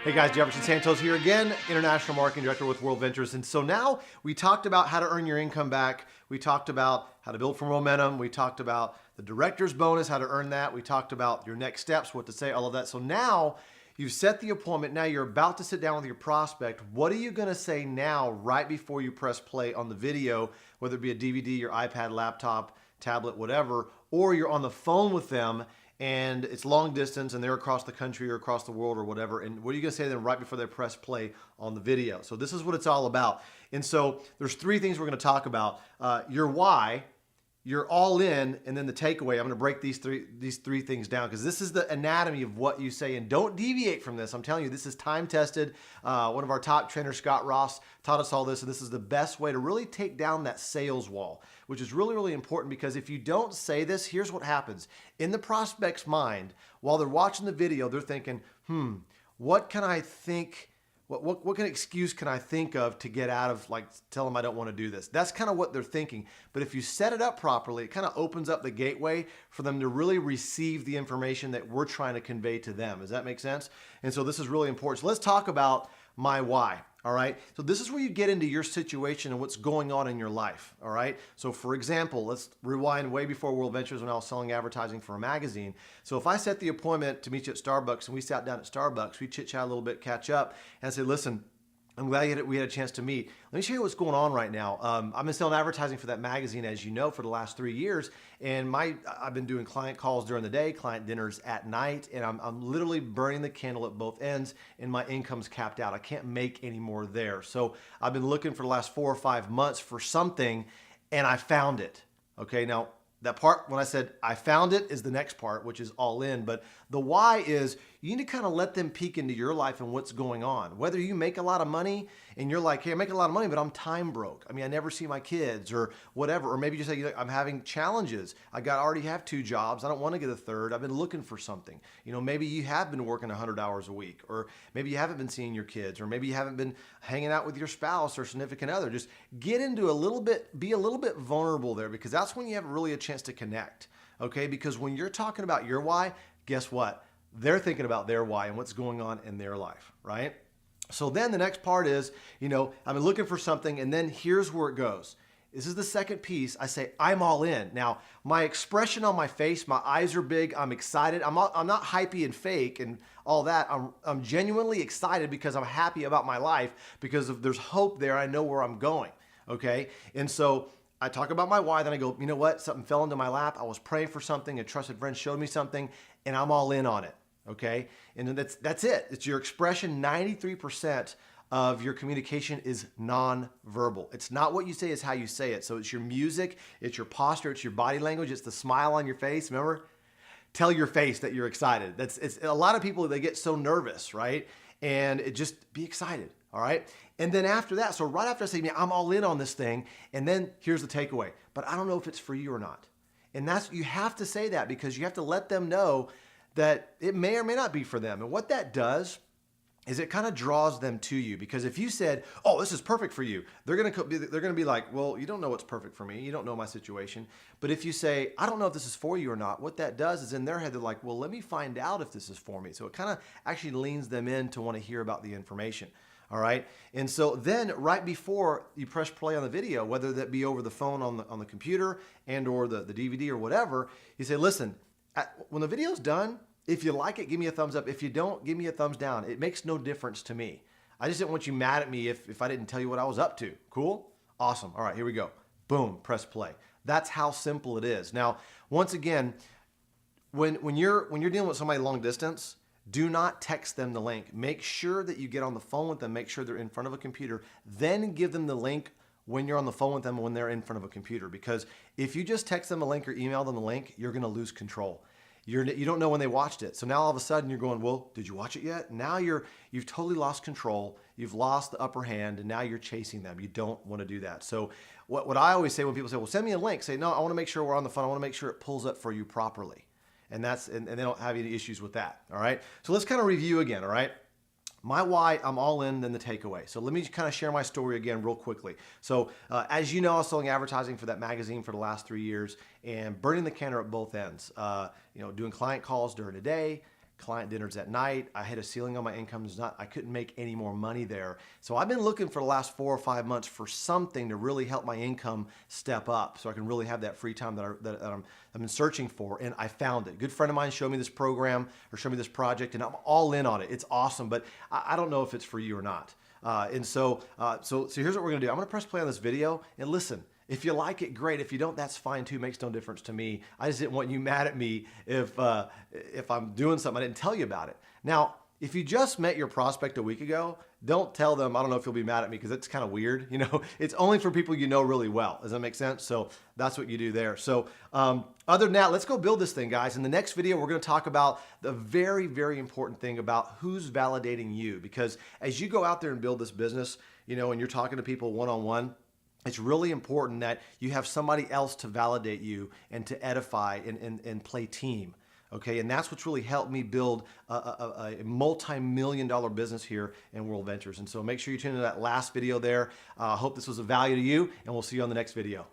Hey guys, Jefferson Santos here again, International Marketing Director with World Ventures. And so now we talked about how to earn your income back. We talked about how to build from momentum. We talked about the director's bonus, how to earn that. We talked about your next steps, what to say, all of that. So now you've set the appointment. Now you're about to sit down with your prospect. What are you going to say now right before you press play on the video, whether it be a DVD, your iPad, laptop, tablet, whatever, or you're on the phone with them and it's long distance and they're across the country or across the world or whatever. And what are you gonna say to them right before they press play on the video? So this is what it's all about. And so there's three things we're gonna talk about. Your why, your all in, and then the takeaway. I'm gonna break these three things down because this is the anatomy of what you say, and don't deviate from this. I'm telling you, this is time tested. One of our top trainers, Scott Ross, taught us all this, and this is the best way to really take down that sales wall, which is really, really important because if you don't say this, here's what happens. In the prospect's mind, while they're watching the video, they're thinking, what can I think? What kind of excuse can I think of to get out of, like, tell them I don't want to do this? That's kind of what they're thinking. But if you set it up properly, it kind of opens up the gateway for them to really receive the information that we're trying to convey to them. Does that make sense? And so this is really important. So let's talk about my why. All right. So this is where you get into your situation and what's going on in your life. All right. So for example, let's rewind way before World Ventures when I was selling advertising for a magazine. So if I set the appointment to meet you at Starbucks and we sat down at Starbucks, we chit chat a little bit, catch up, and I said, listen, I'm glad we had a chance to meet. Let me show you what's going on right now. I've been selling advertising for that magazine, as you know, for the last 3 years. And I've been doing client calls during the day, client dinners at night, and I'm literally burning the candle at both ends, and my income's capped out. I can't make any more there. So I've been looking for the last 4 or 5 months for something, and I found it. Okay, now that part, when I said I found it, is the next part, which is all in. But the why is you need to kind of let them peek into your life and what's going on. Whether you make a lot of money and you're like, hey, I make a lot of money, but I'm time broke. I mean, I never see my kids or whatever. Or maybe you say, I'm having challenges. already have 2 jobs. I don't want to get a third. I've been looking for something. You know, maybe you have been working 100 hours a week, or maybe you haven't been seeing your kids, or maybe you haven't been hanging out with your spouse or significant other. Just get into be a little bit vulnerable there, because that's when you have really a chance to connect. Okay, because when you're talking about your why, guess what? They're thinking about their why and what's going on in their life, right? So then the next part is, I've been looking for something, and then here's where it goes. This is the second piece. I say, I'm all in. Now, my expression on my face, my eyes are big, I'm excited. I'm not hypey and fake and all that. I'm genuinely excited because I'm happy about my life, because there's hope there. I know where I'm going, okay? And so I talk about my why, then I go, you know what? Something fell into my lap. I was praying for something. A trusted friend showed me something, and I'm all in on it. Okay. And that's it. It's your expression. 93% of your communication is non-verbal. It's not what you say, it's how you say it. So it's your music, it's your posture, it's your body language, it's the smile on your face. Remember? Tell your face that you're excited. It's a lot of people, they get so nervous, right? And just be excited. All right. And then after that, so right after I say, I'm all in on this thing, and then here's the takeaway, but I don't know if it's for you or not. And you have to say that, because you have to let them know that it may or may not be for them. And what that does is it kind of draws them to you, because if you said, oh, this is perfect for you, they're going to be like, well, you don't know what's perfect for me. You don't know my situation. But if you say, I don't know if this is for you or not, what that does is in their head, they're like, well, let me find out if this is for me. So it kind of actually leans them in to want to hear about the information. All right. And so then right before you press play on the video, whether that be over the phone on the computer and or the DVD or whatever, you say, listen, when the video's done, if you like it, give me a thumbs up. If you don't, give me a thumbs down. It makes no difference to me. I just didn't want you mad at me if I didn't tell you what I was up to. Cool? Awesome. All right, here we go. Boom, press play. That's how simple it is. Now, once again, when you're dealing with somebody long distance, do not text them the link. Make sure that you get on the phone with them. Make sure they're in front of a computer. Then give them the link when you're on the phone with them, when they're in front of a computer. Because if you just text them a link or email them the link, you're going to lose control. You don't know when they watched it. So now all of a sudden you're going, well, did you watch it yet? Now you've totally lost control. You've lost the upper hand, and now you're chasing them. You don't want to do that. So what I always say when people say, well, send me a link, say, no, I want to make sure we're on the phone. I want to make sure it pulls up for you properly. And they don't have any issues with that. All right. So let's kind of review again. All right. My why, I'm all in, then the takeaway. So let me kind of share my story again real quickly. So as you know, I was selling advertising for that magazine for the last 3 years and burning the candle at both ends. Doing client calls during the day, client dinners at night. I hit a ceiling on my income. I couldn't make any more money there. So I've been looking for the last 4 or 5 months for something to really help my income step up so I can really have that free time that I've been searching for, and I found it. A good friend of mine showed me this program or showed me this project, and I'm all in on it. It's awesome, but I don't know if it's for you or not. So here's what we're gonna do. I'm gonna press play on this video and listen. If you like it, great. If you don't, that's fine too. Makes no difference to me. I just didn't want you mad at me if I'm doing something I didn't tell you about it. Now, if you just met your prospect a week ago, don't tell them, I don't know if you'll be mad at me, because it's kind of weird. You know, it's only for people you know really well. Does that make sense? So that's what you do there. So other than that, let's go build this thing, guys. In the next video, we're going to talk about the very, very important thing about who's validating you. Because as you go out there and build this business, you know, and you're talking to people one-on-one, it's really important that you have somebody else to validate you and to edify and play team. Okay, and that's what's really helped me build a multi-million-dollar business here in World Ventures. And so make sure you tune into that last video there. I hope this was of value to you, and we'll see you on the next video.